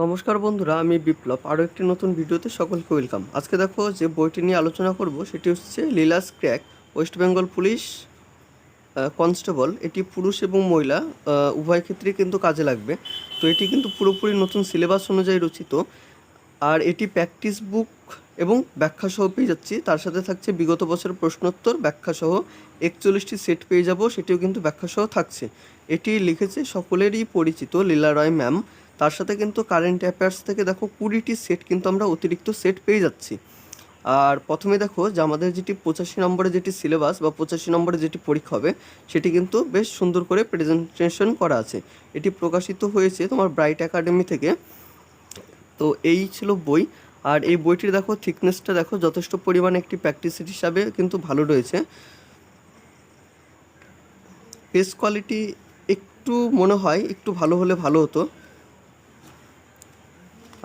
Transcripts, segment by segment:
নমস্কার বন্ধুরা, আমি বিপ্লব। আরও একটি নতুন ভিডিওতে সকলকে ওয়েলকাম। আজকে দেখো যে বইটি নিয়ে আলোচনা করব সেটি হচ্ছে Leela's crack, West Bengal police constable. এটি পুরুষ এবং মহিলা উভয় ক্ষেত্রেই কিন্তু কাজে লাগবে। তো এটি কিন্তু পুরোপুরি নতুন সিলেবাস অনুযায়ী রচিত, আর এটি প্র্যাকটিস বুক এবং ব্যাখ্যাসহ পেয়ে যাচ্ছি। তার সাথে থাকছে বিগত বছরের প্রশ্নোত্তর ব্যাখ্যাসহ 41টি সেট পেয়ে যাব, সেটিও কিন্তু ব্যাখ্যাসহ থাকছে। এটি লিখেছে সকলেরই পরিচিত লীলা রয় ম্যাম। তার সাথে কিন্তু কারেন্ট অ্যাফেয়ার্স থেকে দেখো 20টি সেট কিন্তু আমরা অতিরিক্ত সেট পেয়ে যাচ্ছি। আর প্রথমে দেখো যে আমাদের যেটি 85 নম্বরে যেটি সিলেবাস বা 85 নম্বরে যেটি পরীক্ষা হবে, সেটি কিন্তু বেশ সুন্দর করে প্রেজেন্টেশন করা আছে। এটি প্রকাশিত হয়েছে তোমার ব্রাইট একাডেমি থেকে। তো এই ছিল বই। আর এই বইটির দেখো থিকনেসটা দেখো, যথেষ্ট পরিমাণে একটি প্র্যাকটিস হিসাবে কিন্তু ভালো রয়েছে। পেজ কোয়ালিটি একটু মনে হয় একটু ভালো হলে ভালো হতো।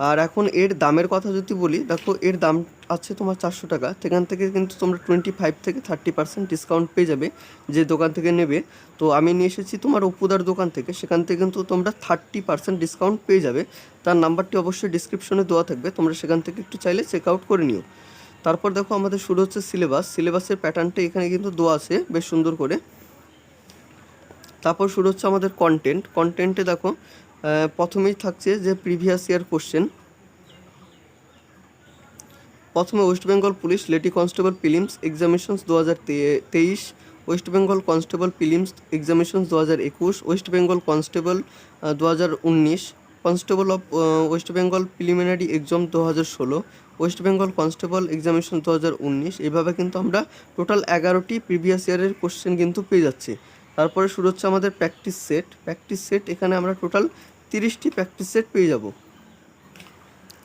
আর এখন এর দামের কথা যদি বলি, দেখো এর দাম আছে তোমার 400 টাকা। সেখান থেকে কিন্তু তোমরা 25 থেকে 30% ডিসকাউন্ট পেয়ে যাবে যে দোকান থেকে নেবে। তো আমি নিয়ে এসেছি তোমার অপুদার দোকান থেকে, সেখান থেকে কিন্তু তোমরা 30% ডিসকাউন্ট পেয়ে যাবে। তার নাম্বারটি অবশ্যই ডিসক্রিপশনে দেওয়া থাকবে, তোমরা সেখান থেকে একটু চাইলে চেক আউট করে নিও। তারপর দেখো আমাদের শুরু হচ্ছে সিলেবাসের প্যাটার্নটা এখানে কিন্তু দেওয়া আছে বেশ সুন্দর করে। তারপর শুরু হচ্ছে আমাদের কন্টেন্টে দেখো প্রথমেই থাকছে যে প্রিভিয়াস ইয়ার কোশ্চেন। প্রথমে West Bengal police lady constable prelims examinations 2023, West Bengal constable prelims examinations 2021, West Bengal constable 2019, constable of West Bengal preliminary exam 2016, West Bengal constable examination 2019। এইভাবে কিন্তু আমরা টোটাল 11টি প্রিভিয়াস ইয়ারের কোশ্চেন কিন্তু পেয়ে যাচ্ছি। তারপরে শুরু হচ্ছে আমাদের প্র্যাকটিস সেট। এখানে আমরা টোটাল 30টি প্র্যাকটিস সেট পেয়ে যাব।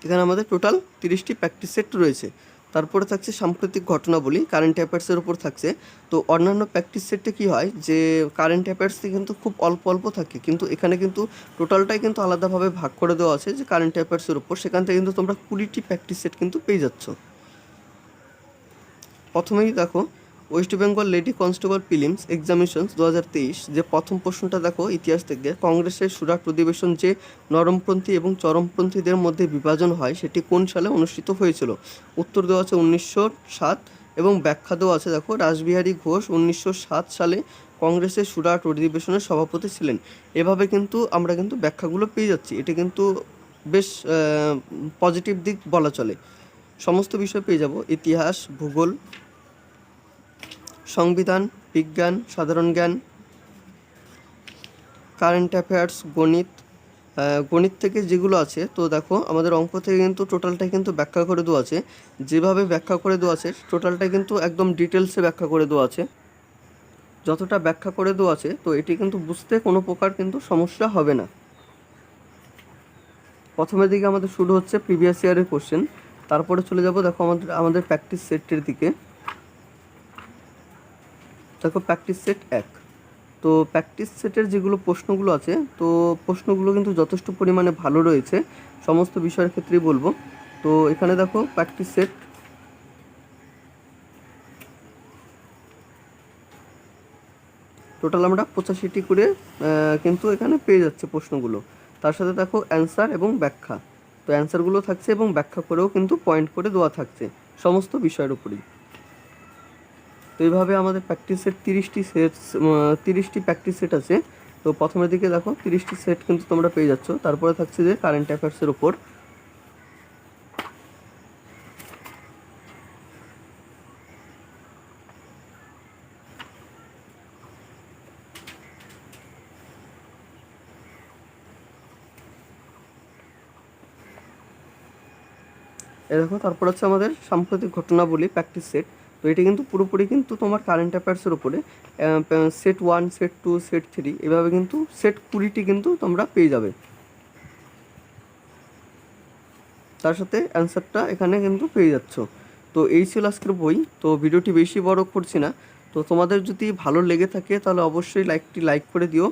এখানে আমাদের টোটাল 30টি প্র্যাকটিস সেট রয়েছে। তারপরে থাকছে সাম্প্রতিক ঘটনাবলী, কারেন্ট অ্যাফেয়ার্সের উপর থাকছে। তো অন্যান্য প্র্যাকটিস সেটে কী হয় যে কারেন্ট অ্যাফেয়ার্সে কিন্তু খুব অল্প অল্প থাকে, কিন্তু এখানে কিন্তু টোটালটাই কিন্তু আলাদাভাবে ভাগ করে দেওয়া আছে যে কারেন্ট অ্যাফেয়ার্সের উপর। সেখান থেকে কিন্তু তোমরা 20টি প্র্যাকটিস সেট কিন্তু পেয়ে যাচ্ছ। প্রথমেই দেখো West Bengal lady constable prelims examinations 2023, যে প্রথম প্রশ্নটা দেখো ইতিহাস থেকে, কংগ্রেসের সুরাট অধিবেশন যে নরমপন্থী এবং চরমপন্থীদের মধ্যে বিভাজন হয় সেটি কোন সালে অনুষ্ঠিত হয়েছিল? উত্তর দেওয়া আছে 1907 এবং ব্যাখ্যা দেওয়া আছে দেখো, রাসবিহারী ঘোষ 1907 সালে কংগ্রেসের সুরাট অধিবেশনের সভাপতি ছিলেন। এভাবে কিন্তু আমরা কিন্তু ব্যাখ্যাগুলো পেয়ে যাচ্ছি। এটি কিন্তু বেশ পজিটিভ দিক বলা চলে। সমস্ত বিষয় পেয়ে যাব, ইতিহাস, ভূগোল, সংবিধান, বিজ্ঞান, সাধারণ জ্ঞান, কারেন্ট অ্যাফেয়ার্স, গণিত থেকে যেগুলো আছে। তো দেখো আমাদের অঙ্ক থেকে কিন্তু টোটালটাই কিন্তু ব্যাখ্যা করে দেওয়া আছে। যেভাবে ব্যাখ্যা করে দেওয়া আছে টোটালটাই কিন্তু একদম ডিটেলসে ব্যাখ্যা করে দেওয়া আছে। যতটা ব্যাখ্যা করে দেওয়া আছে তো এটি কিন্তু বুঝতে কোনো প্রকার কিন্তু সমস্যা হবে না। প্রথমের দিকে আমাদের শুরু হচ্ছে প্রিভিয়াস ইয়ারের কোশ্চেন। তারপরে চলে যাব দেখো আমাদের প্র্যাকটিস সেটের দিকে। দেখো প্র্যাকটিস সেট 1। তো প্র্যাকটিস সেটের যেগুলো প্রশ্নগুলো আছে, তো প্রশ্নগুলো কিন্তু যথেষ্ট পরিমাণে ভালো রয়েছে, সমস্ত বিষয়ের ক্ষেত্রেই বলবো। তো এখানে দেখো প্র্যাকটিস সেট টোটাল আমরা 85টি করে কিন্তু এখানে পেয়ে যাচ্ছে প্রশ্নগুলো। তার সাথে দেখো অ্যান্সার এবং ব্যাখ্যা। তো অ্যান্সারগুলো থাকছে এবং ব্যাখ্যা করেও কিন্তু পয়েন্ট করে দেওয়া থাকছে সমস্ত বিষয়ের উপরেই। তো এইভাবে আমাদের প্র্যাকটিসের 30টি প্র্যাকটিস সেট আছে। তো প্রথমের দিকে দেখো 30টি সেট কিন্তু তোমরা পেয়ে যাচ্ছ। তারপরে থাকছে যে কারেন্ট অ্যাফেয়ার্সের উপর। দেখো তারপর হচ্ছে আমাদের সাম্প্রতিক ঘটনাবলী প্র্যাকটিস সেট। তো এটি কিন্তু পুরোপুরি কিন্তু তোমার কারেন্ট অ্যাফেয়ার্সের উপরে। সেট 1, সেট 2, সেট 3 এভাবে কিন্তু সেট 20টি কিন্তু তোমরা পেয়ে যাবে। তার সাথে অ্যান্সারটা এখানে কিন্তু পেয়ে যাচ্ছ। তো এই ছিল আজকের বই। তো ভিডিওটি বেশি বড় করছি না। তো তোমাদের যদি ভালো লেগে থাকে তাহলে অবশ্যই লাইক করে দিও,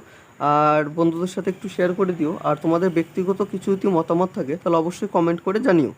আর বন্ধুদের সাথে একটু শেয়ার করে দিও। আর তোমাদের ব্যক্তিগত কিছু যদি মতামত থাকে তাহলে অবশ্যই কমেন্ট করে জানিও।